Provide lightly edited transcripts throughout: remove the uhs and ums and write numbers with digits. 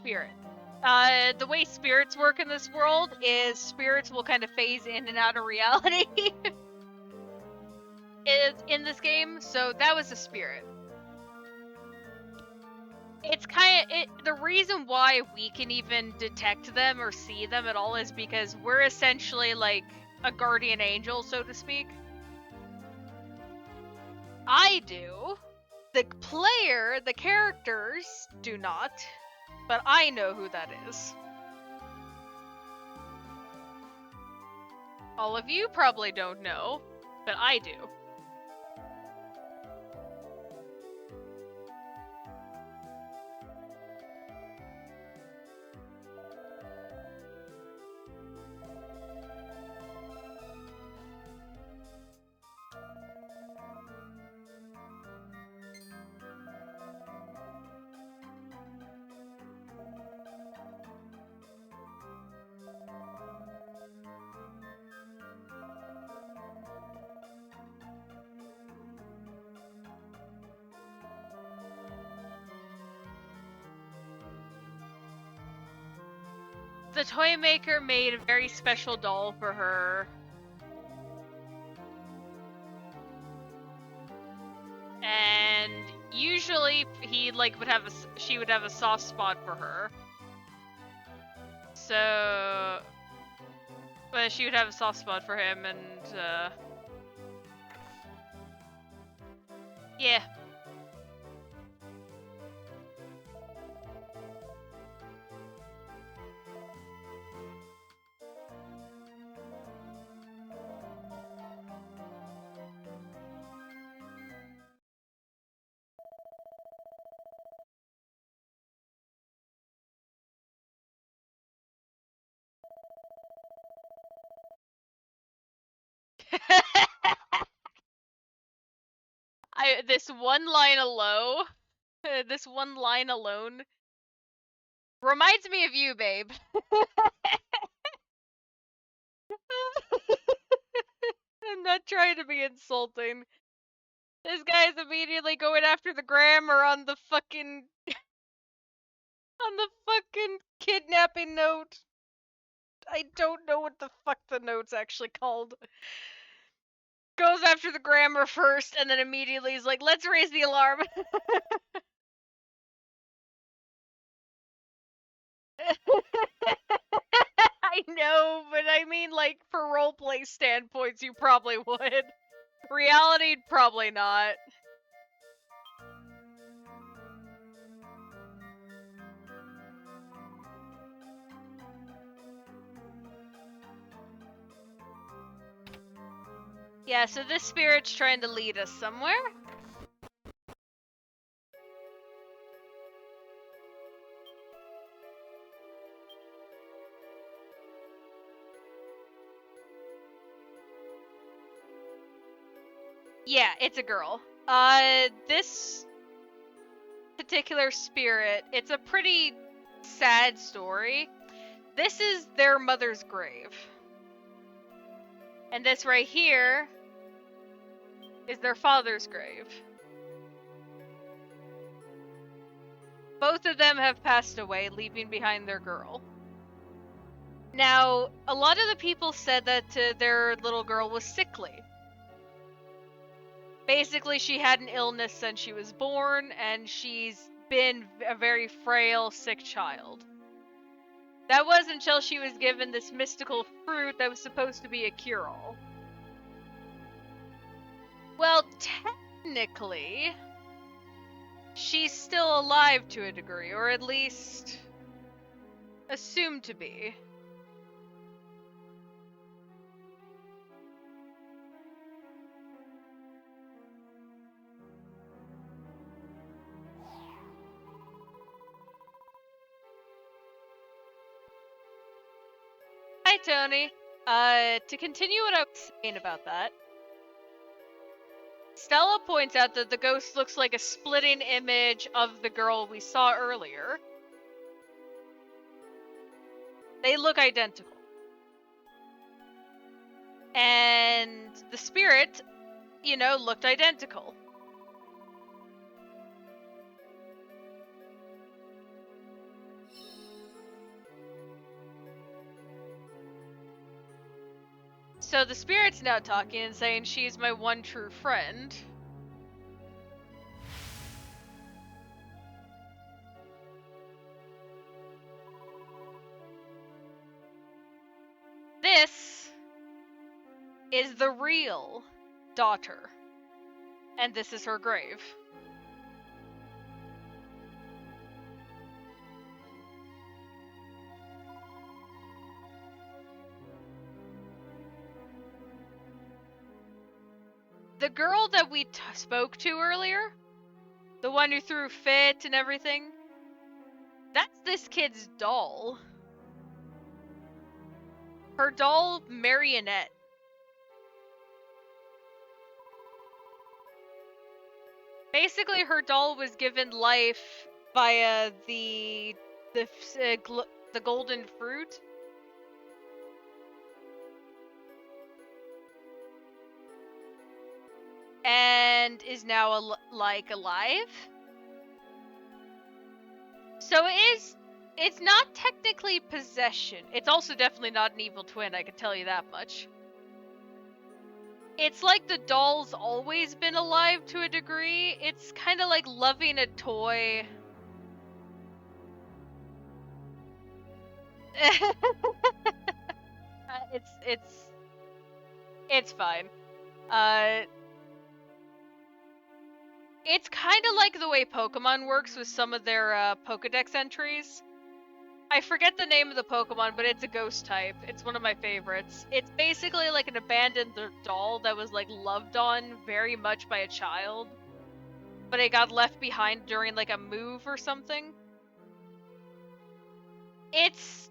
spirit. The way spirits work in this world is spirits will kind of phase in and out of reality in this game, so that was a spirit. It's the reason why we can even detect them or see them at all is because we're essentially like a guardian angel, so to speak. I do. The player, the characters do not, but I know who that is. All of you probably don't know, but I do. The toy maker made a very special doll for her. And usually she would have a soft spot for her. So, but she would have a soft spot for him, and yeah. This one line alone, this one line alone reminds me of you, babe. I'm not trying to be insulting. This guy's immediately going after the grammar on the fucking kidnapping note. I don't know what the fuck the note's actually called. Goes after the grammar first, and then immediately is like, let's raise the alarm. I know, but I mean, like, for roleplay standpoints, you probably would. Reality, probably not. Yeah, so this spirit's trying to lead us somewhere. Yeah, it's a girl. This particular spirit, it's a pretty sad story. This is their mother's grave. And this right here is their father's grave. Both of them have passed away, leaving behind their girl. Now, a lot of the people said that their little girl was sickly. Basically, she had an illness since she was born, and she's been a very frail, sick child. That was until she was given this mystical fruit that was supposed to be a cure-all. Well, technically, she's still alive to a degree, or at least assumed to be. Hi, Tony. To continue what I was saying about that, Stella points out that the ghost looks like a splitting image of the girl we saw earlier. They look identical. And the spirit, looked identical. So the spirit's now talking and saying she's my one true friend. This is the real daughter. And this is her grave. The girl that we spoke to earlier, the one who threw fit and everything, that's this kid's doll. Her doll, Marionette. Basically, her doll was given life via the golden fruit. And is now alive. So it's not technically possession. It's also definitely not an evil twin, I can tell you that much. It's like the doll's always been alive to a degree. It's kind of like loving a toy. It's fine. It's kind of like the way Pokemon works with some of their Pokedex entries. I forget the name of the Pokemon, but it's a ghost type. It's one of my favorites. It's basically like an abandoned doll that was like loved on very much by a child, but it got left behind during like a move or something. This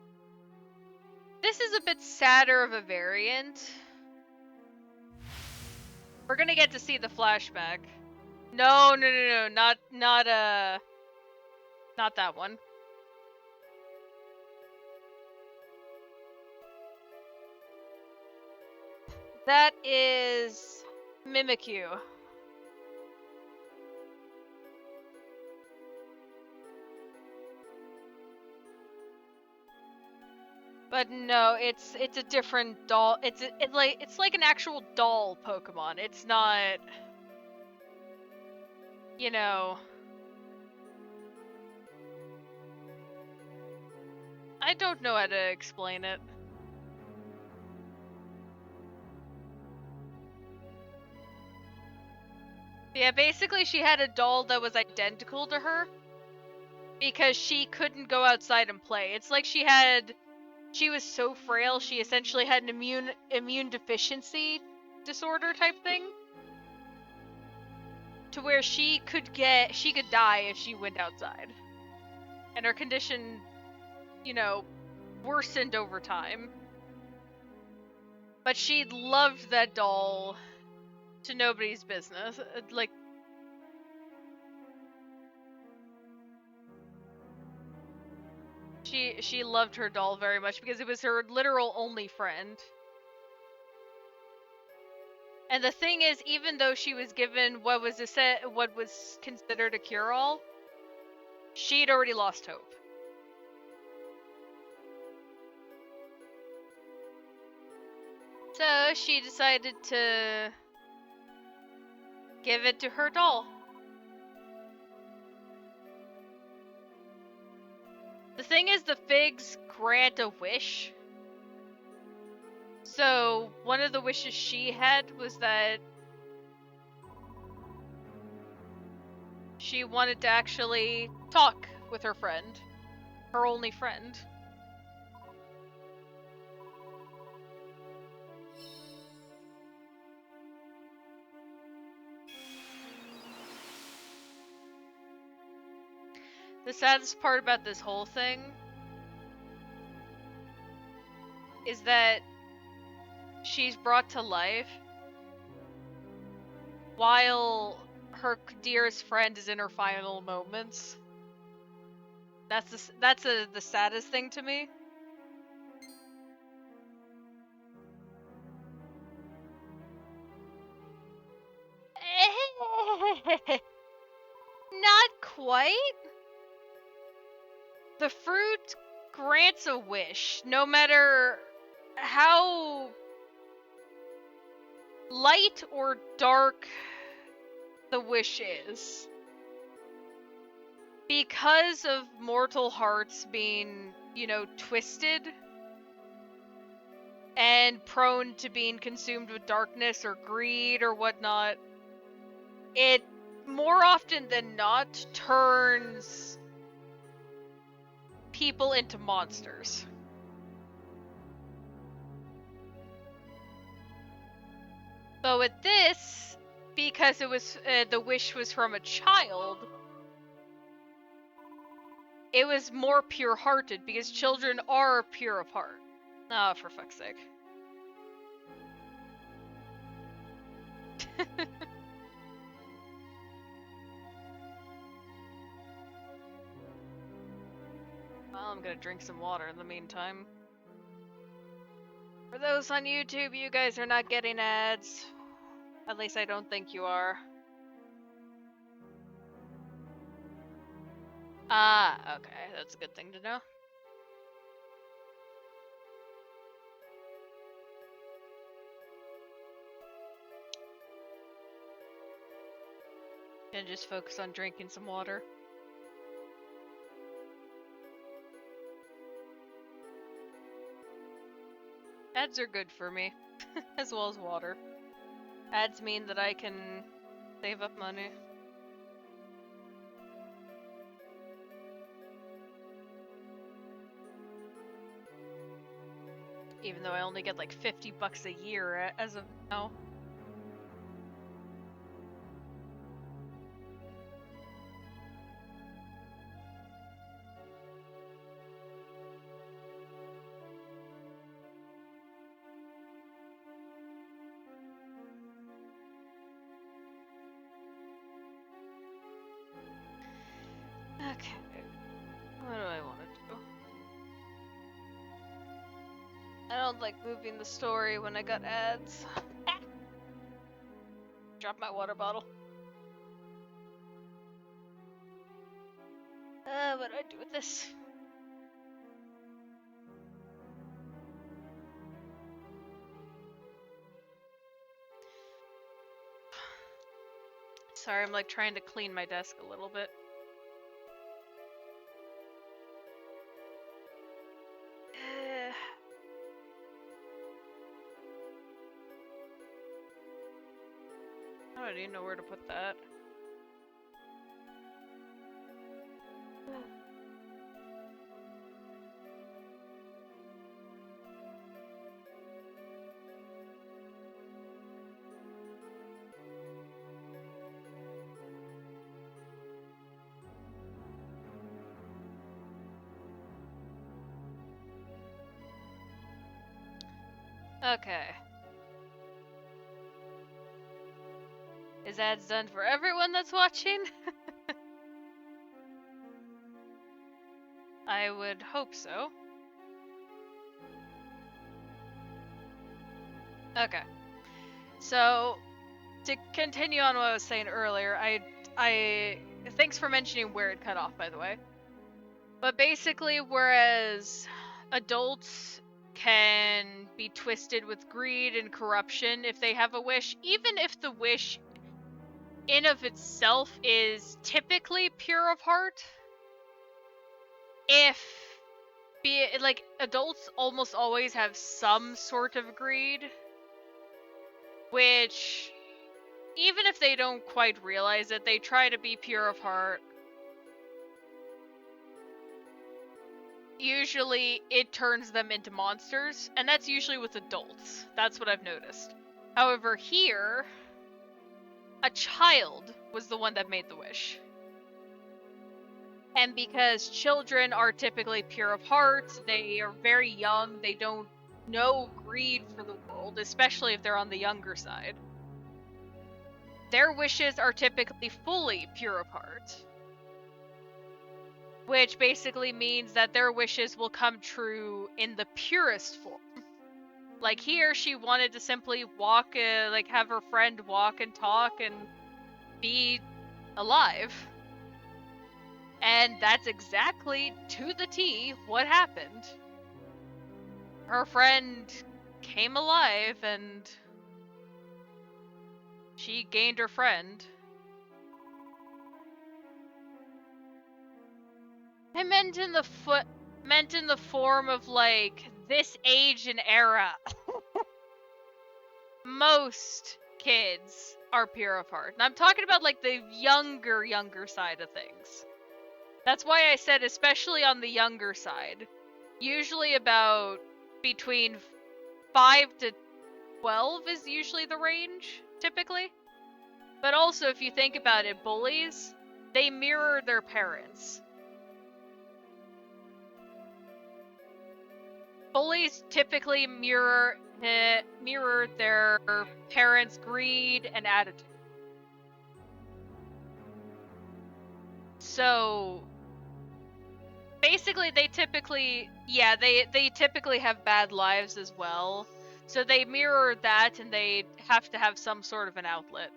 is a bit sadder of a variant. We're gonna get to see the flashback. No, not that one. That is Mimikyu. But no, it's a different doll. It's like an actual doll Pokemon. It's not, you know. I don't know how to explain it. Yeah, basically she had a doll that was identical to her because she couldn't go outside and play. It's like she was so frail, she essentially had an immune deficiency disorder type thing. To where she could die if she went outside. And her condition, worsened over time. But she loved that doll to nobody's business. Like, she loved her doll very much because it was her literal only friend. And the thing is, even though she was given what was considered a cure-all, she'd already lost hope. So she decided to give it to her doll. The thing is, the figs grant a wish. So one of the wishes she had was that she wanted to actually talk with her friend, her only friend. The saddest part about this whole thing is that she's brought to life while her dearest friend is in her final moments. That's the saddest thing to me. Not quite. The fruit grants a wish, no matter how light or dark the wish is, because of mortal hearts being, you know, twisted and prone to being consumed with darkness or greed or whatnot, it more often than not turns people into monsters. But with this, because it was the wish was from a child, it was more pure-hearted, because children are pure of heart. Oh, for fuck's sake. Well, I'm gonna drink some water in the meantime. For those on YouTube, you guys are not getting ads. At least I don't think you are. Ah, okay, that's a good thing to know. And just focus on drinking some water. Ads are good for me, as well as water. Ads mean that I can save up money. Even though I only get like $50 a year as of now. Okay, what do I want to do? I don't like moving the story when I got ads. Drop my water bottle. What do I do with this? Sorry, I'm like trying to clean my desk a little bit. I don't even know where to put that. Okay. Is ads done for everyone that's watching? I would hope so. Okay. So, to continue on what I was saying earlier, I thanks for mentioning where it cut off, by the way. But basically, whereas adults can be twisted with greed and corruption if they have a wish, even if the wish in of itself is typically pure of heart, like adults almost always have some sort of greed, which even if they don't quite realize it, they try to be pure of heart. Usually it turns them into monsters, and that's usually with adults. That's what I've noticed. However, here, a child was the one that made the wish. And because children are typically pure of heart, they are very young, they don't know greed for the world, especially if they're on the younger side. Their wishes are typically fully pure of heart. Which basically means that their wishes will come true in the purest form. Like here, she wanted to simply walk, like have her friend walk and talk and be alive. And that's exactly, to the T, what happened. Her friend came alive and She gained her friend. I meant in the form of, like, this age and era. Most kids are pure of heart. And I'm talking about, like, the younger side of things. That's why I said especially on the younger side. Usually about between 5 to 12 is usually the range, typically. But also, if you think about it, bullies, they mirror their parents. Bullies typically mirror their parents' greed and attitude. So basically, they typically have bad lives as well. So they mirror that, and they have to have some sort of an outlet.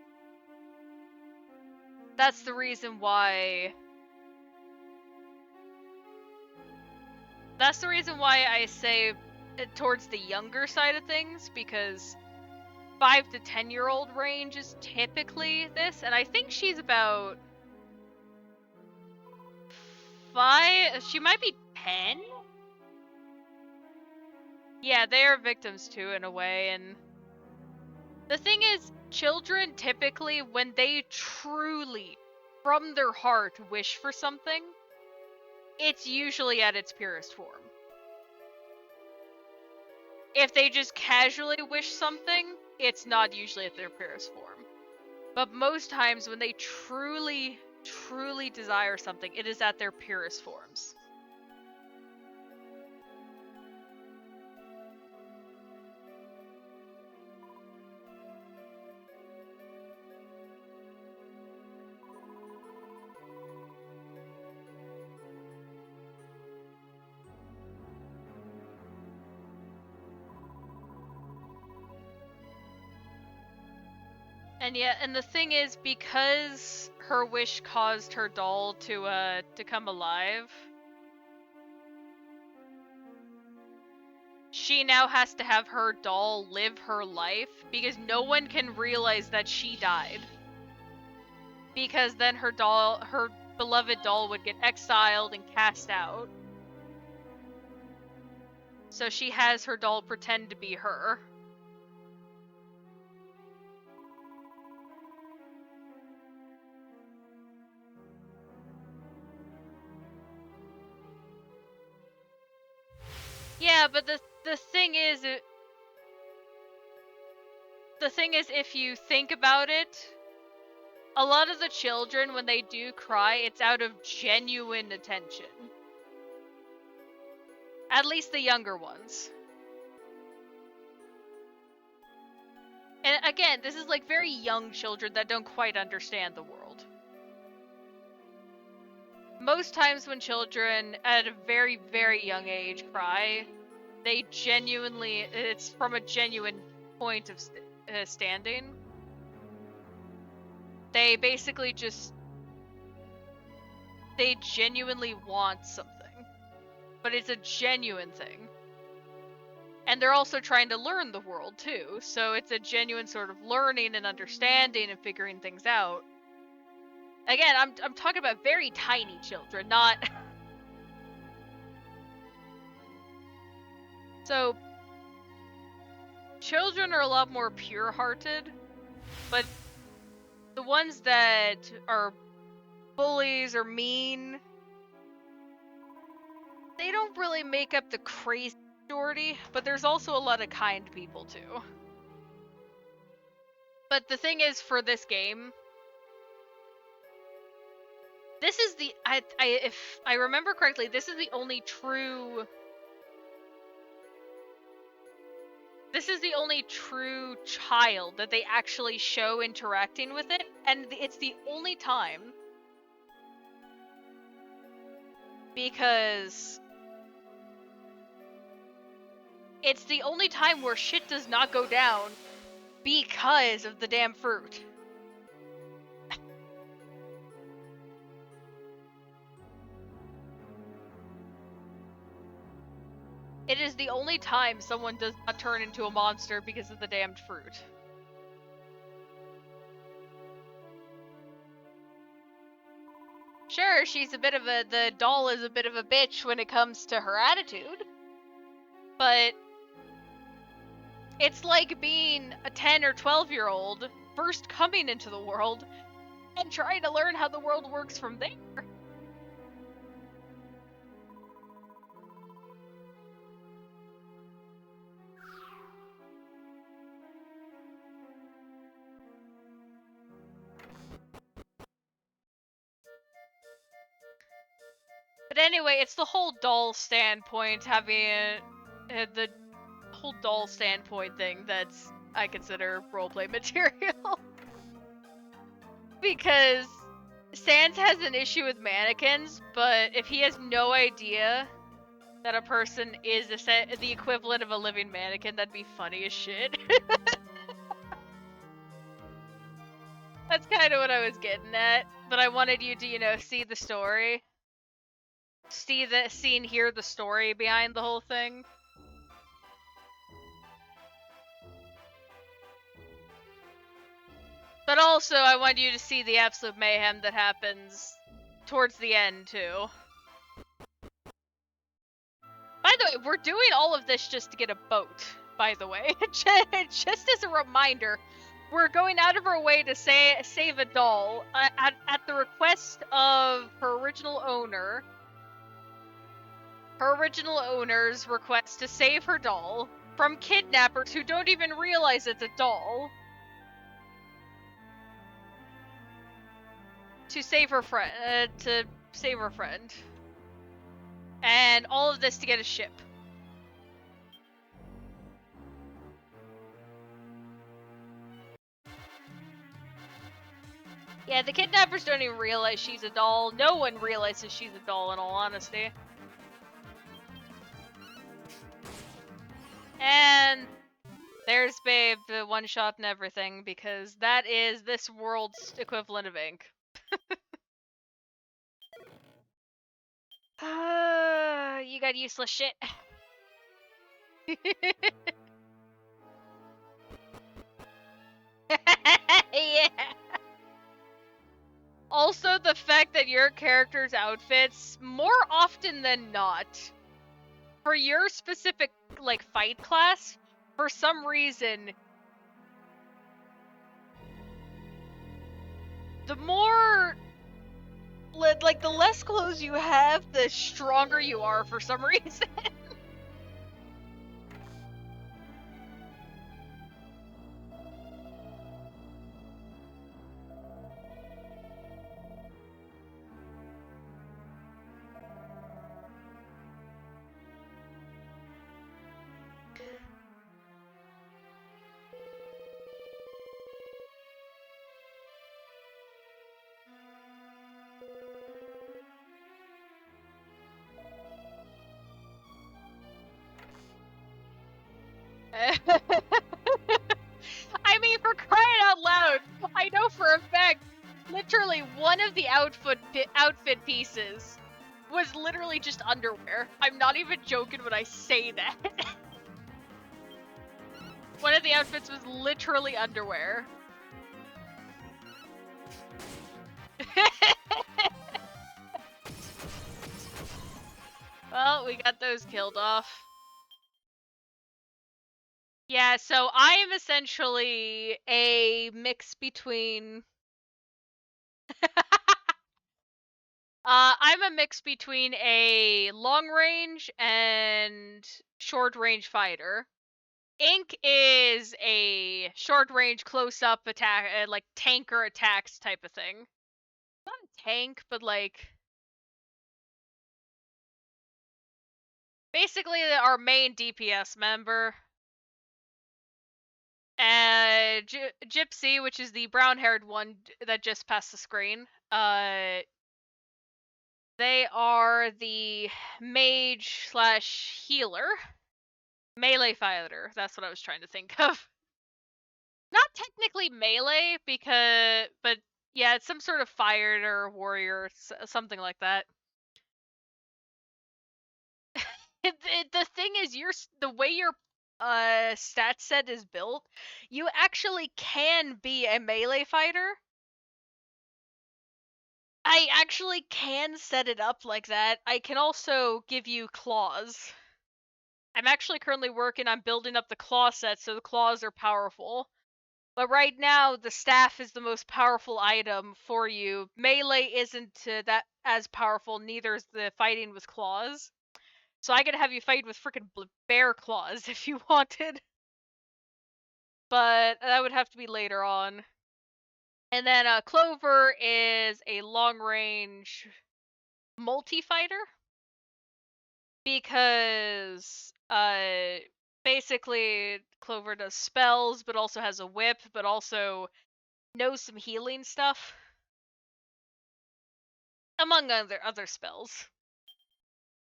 That's the reason why. That's the reason why I say towards the younger side of things, because 5 to 10-year-old range is typically this, and I think she's about 5. She might be 10. Yeah, they are victims too, in a way, and the thing is, children typically, when they truly, from their heart, wish for something, it's usually at its purest form. If they just casually wish something, it's not usually at their purest form. But most times, when they truly desire something, it is at their purest forms. And the thing is, because her wish caused her doll to come alive, she now has to have her doll live her life, because no one can realize that she died. Because then her beloved doll would get exiled and cast out. So she has her doll pretend to be her. Yeah, but the thing is, if you think about it, a lot of the children, when they do cry, it's out of genuine attention. At least the younger ones. And again, this is like very young children that don't quite understand the world. Most times when children at a very, very young age cry, it's from a genuine point of standing. They basically they genuinely want something. But it's a genuine thing. And they're also trying to learn the world too, so it's a genuine sort of learning and understanding and figuring things out. Again, I'm talking about very tiny children, not... So, children are a lot more pure-hearted, but the ones that are bullies or mean, they don't really make up the crazy majority, but there's also a lot of kind people too. But the thing is, for this game, this is the if I remember correctly, this is the only true child that they actually show interacting with it, and it's the only time, because it's the only time where shit does not go down because of the damn fruit. It is the only time someone does not turn into a monster because of the damned fruit. Sure, the doll is a bit of a bitch when it comes to her attitude, but it's like being a 10 or 12-year-old first coming into the world and trying to learn how the world works from there. But anyway, it's the whole doll standpoint, having the whole doll standpoint thing that's, I consider, roleplay material. Because Sans has an issue with mannequins, but if he has no idea that a person is the equivalent of a living mannequin, that'd be funny as shit. That's kind of what I was getting at, but I wanted you to, see the story. Hear the story behind the whole thing. But also, I wanted you to see the absolute mayhem that happens towards the end, too. By the way, we're doing all of this just to get a boat, by the way. Just as a reminder, we're going out of our way to save a doll at the request of her original owner. Her original owner's request to save her doll from kidnappers who don't even realize it's a doll. To save her friend. And all of this to get a ship. Yeah, the kidnappers don't even realize she's a doll. No one realizes she's a doll, in all honesty. And there's Babe, the one-shot and everything, because that is this world's equivalent of ink. You got useless shit. Yeah. Also, the fact that your character's outfits, more often than not, for your specific, fight class, for some reason, the more, the less clothes you have, the stronger you are for some reason. I mean, for crying out loud, I know for a fact, literally one of the outfit pieces was literally just underwear. I'm not even joking when I say that. One of the outfits was literally underwear. Well, we got those killed off. Yeah, so I am essentially a mix between... I'm a mix between a long-range and short-range fighter. Ink is a short-range, close-up attack, tanker attacks type of thing. Not a tank, but basically our main DPS member. Gypsy, which is the brown-haired one that just passed the screen. They are the mage / healer. Melee fighter, that's what I was trying to think of. Not technically melee, but yeah, it's some sort of fighter or warrior, something like that. The thing is, the way your stat set is built, you actually can be a melee fighter. I actually can set it up like that. I can also give you claws. I'm actually currently working on building up the claw set so the claws are powerful. But right now, the staff is the most powerful item for you. Melee isn't that as powerful, neither is the fighting with claws. So I could have you fight with freaking bear claws if you wanted. But that would have to be later on. And then Clover is a long-range multi-fighter. Because basically Clover does spells, but also has a whip, but also knows some healing stuff. Among other spells.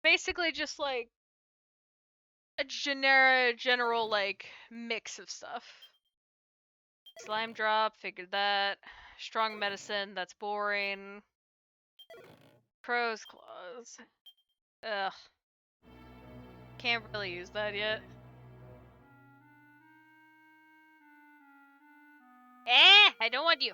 Basically just like a general like mix of stuff. Slime drop, figured that. Strong medicine, that's boring. Crow's claws. Ugh. Can't really use that yet. I don't want you.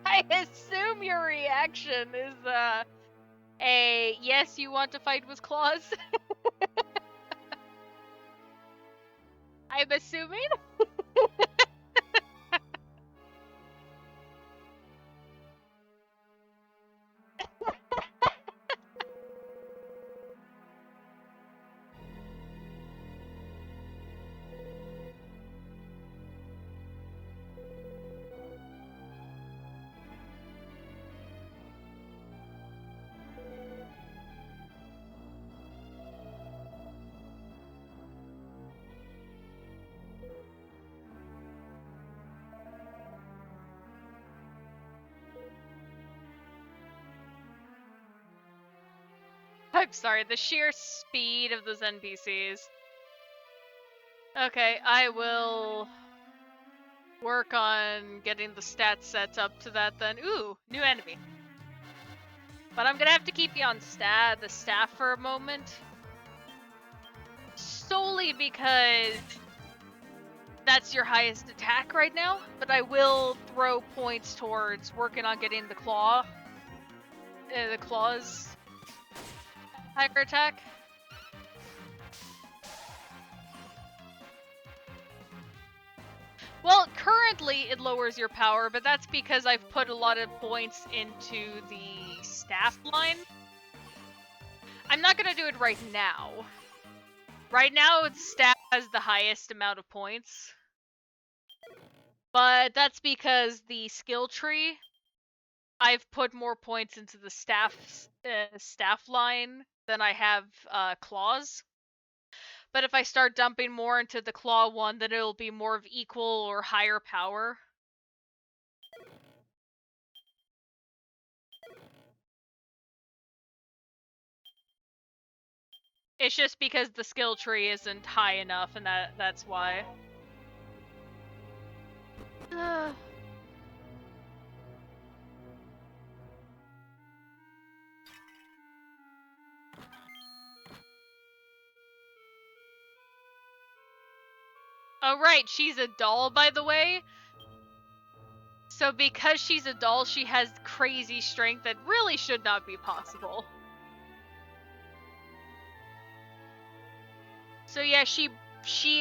I assume your reaction is a yes, you want to fight with claws. I'm assuming. I'm sorry, the sheer speed of those NPCs. Okay, I will work on getting the stat sets up to that then. Ooh, new enemy. But I'm gonna have to keep you on the staff for a moment. Solely because that's your highest attack right now, but I will throw points towards working on getting the claws higher attack. Well, currently it lowers your power, but that's because I've put a lot of points into the staff line. I'm not gonna do it right now. Right now, staff has the highest amount of points. But that's because the skill tree, I've put more points into the staff line than I have claws. But if I start dumping more into the claw one, then it'll be more of equal or higher power. It's just because the skill tree isn't high enough, and that's why. Oh right, she's a doll, by the way. So because she's a doll, she has crazy strength that really should not be possible. So yeah, she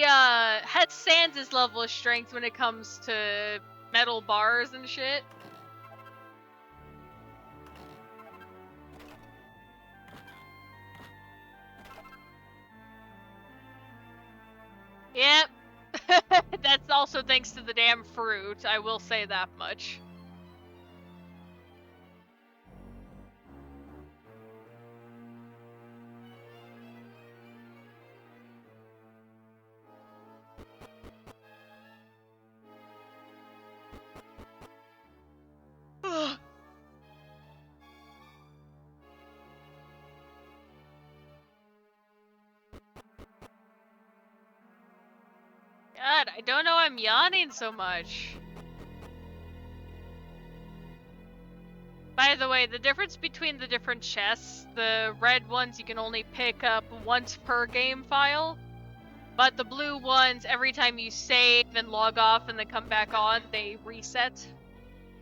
has Sans' level of strength when it comes to metal bars and shit. Yep. That's also thanks to the damn fruit, I will say that much. God, I don't know why I'm yawning so much. By the way, the difference between the different chests, the red ones you can only pick up once per game file, but the blue ones, every time you save and log off and then come back on, they reset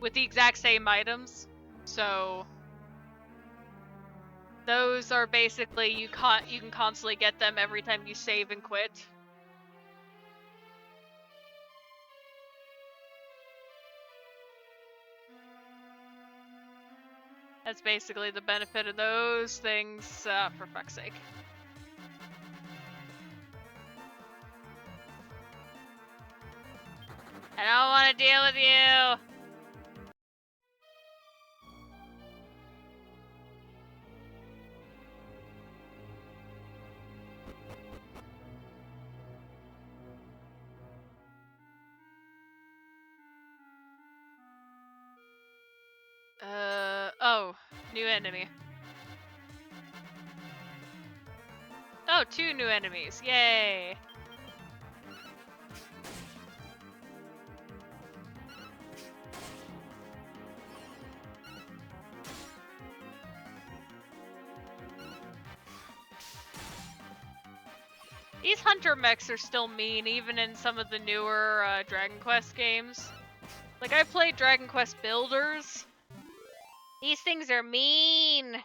with the exact same items. So those are basically, you can constantly get them every time you save and quit. That's basically the benefit of those things, for fuck's sake. I don't want to deal with you! Oh, new enemy. Oh, 2 new enemies, yay! These hunter mechs are still mean, even in some of the newer Dragon Quest games. Like, I played Dragon Quest Builders. These things are mean!